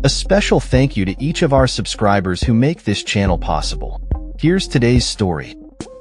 A special thank you to each of our subscribers who make this channel possible. Here's today's story.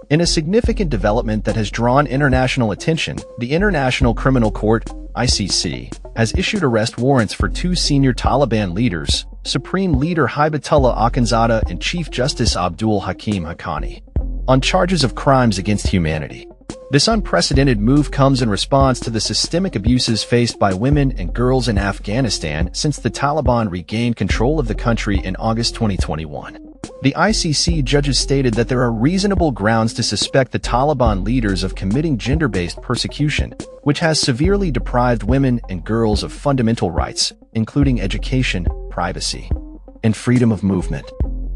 In a significant development that has drawn international attention, the International Criminal Court, ICC, has issued arrest warrants for two senior Taliban leaders, Supreme Leader Haibatullah Akhunzada and Chief Justice Abdul Hakim Haqqani, on charges of crimes against humanity. This unprecedented move comes in response to the systemic abuses faced by women and girls in Afghanistan since the Taliban regained control of the country in August 2021. The ICC judges stated that there are reasonable grounds to suspect the Taliban leaders of committing gender-based persecution, which has severely deprived women and girls of fundamental rights, including education, privacy, and freedom of movement.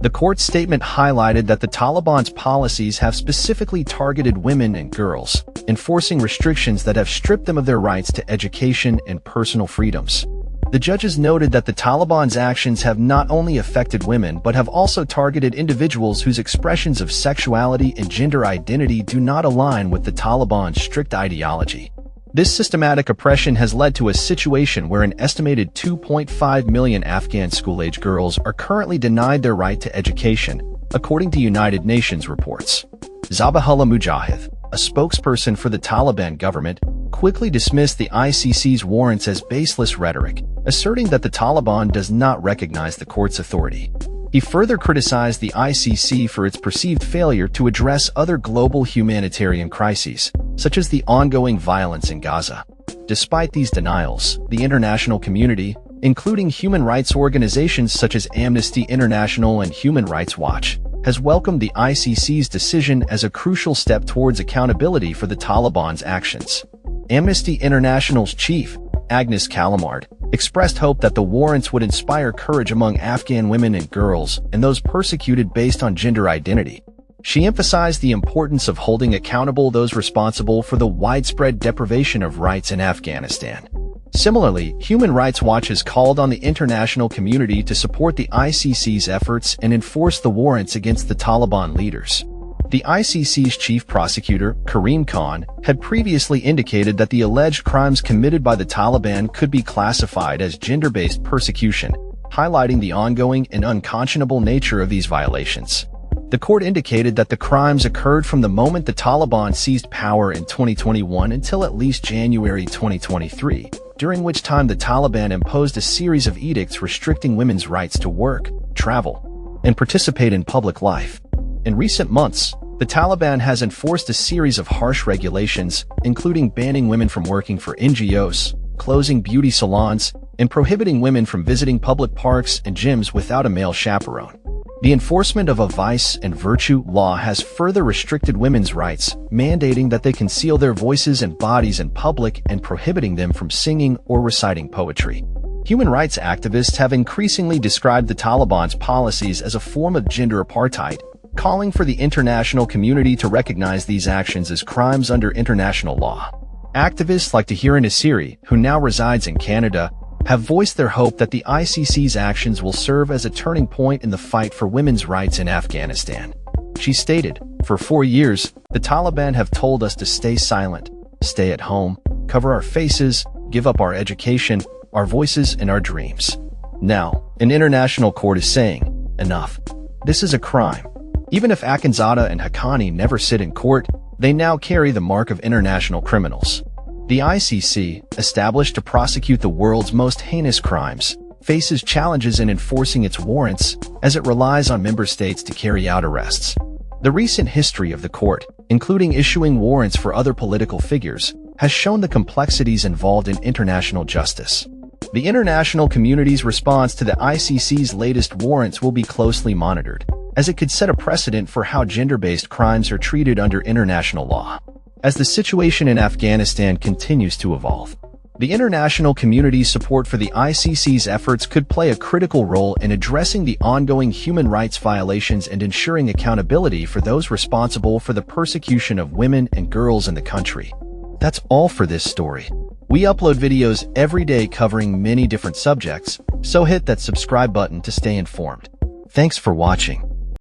The court's statement highlighted that the Taliban's policies have specifically targeted women and girls, enforcing restrictions that have stripped them of their rights to education and personal freedoms. The judges noted that the Taliban's actions have not only affected women but have also targeted individuals whose expressions of sexuality and gender identity do not align with the Taliban's strict ideology. This systematic oppression has led to a situation where an estimated 2.5 million Afghan school-age girls are currently denied their right to education, according to United Nations reports. Zabihullah Mujahid, a spokesperson for the Taliban government, quickly dismissed the ICC's warrants as baseless rhetoric, asserting that the Taliban does not recognize the court's authority. He further criticized the ICC for its perceived failure to address other global humanitarian crises, such as the ongoing violence in Gaza. Despite these denials, the international community, including human rights organizations such as Amnesty International and Human Rights Watch, has welcomed the ICC's decision as a crucial step towards accountability for the Taliban's actions. Amnesty International's chief, Agnes Callamard, expressed hope that the warrants would inspire courage among Afghan women and girls and those persecuted based on gender identity. She emphasized the importance of holding accountable those responsible for the widespread deprivation of rights in Afghanistan. Similarly, Human Rights Watch has called on the international community to support the ICC's efforts and enforce the warrants against the Taliban leaders. The ICC's chief prosecutor, Karim Khan, had previously indicated that the alleged crimes committed by the Taliban could be classified as gender-based persecution, highlighting the ongoing and unconscionable nature of these violations. The court indicated that the crimes occurred from the moment the Taliban seized power in 2021 until at least January 2023, during which time the Taliban imposed a series of edicts restricting women's rights to work, travel, and participate in public life. In recent months, the Taliban has enforced a series of harsh regulations, including banning women from working for NGOs, closing beauty salons, and prohibiting women from visiting public parks and gyms without a male chaperone. The enforcement of a vice and virtue law has further restricted women's rights, mandating that they conceal their voices and bodies in public and prohibiting them from singing or reciting poetry. Human rights activists have increasingly described the Taliban's policies as a form of gender apartheid, calling for the international community to recognize these actions as crimes under international law. Activists like Tahira Nasiri, who now resides in Canada, have voiced their hope that the ICC's actions will serve as a turning point in the fight for women's rights in Afghanistan. She stated, "For 4 years, the Taliban have told us to stay silent, stay at home, cover our faces, give up our education, our voices, and our dreams. Now, an international court is saying, enough. This is a crime." Even if Akhunzada and Haqqani never sit in court, they now carry the mark of international criminals. The ICC, established to prosecute the world's most heinous crimes, faces challenges in enforcing its warrants as it relies on member states to carry out arrests. The recent history of the court, including issuing warrants for other political figures, has shown the complexities involved in international justice. The international community's response to the ICC's latest warrants will be closely monitored, as it could set a precedent for how gender-based crimes are treated under international law. As the situation in Afghanistan continues to evolve, the international community's support for the ICC's efforts could play a critical role in addressing the ongoing human rights violations and ensuring accountability for those responsible for the persecution of women and girls in the country. That's all for this story. We upload videos every day covering many different subjects, so hit that subscribe button to stay informed. Thanks for watching.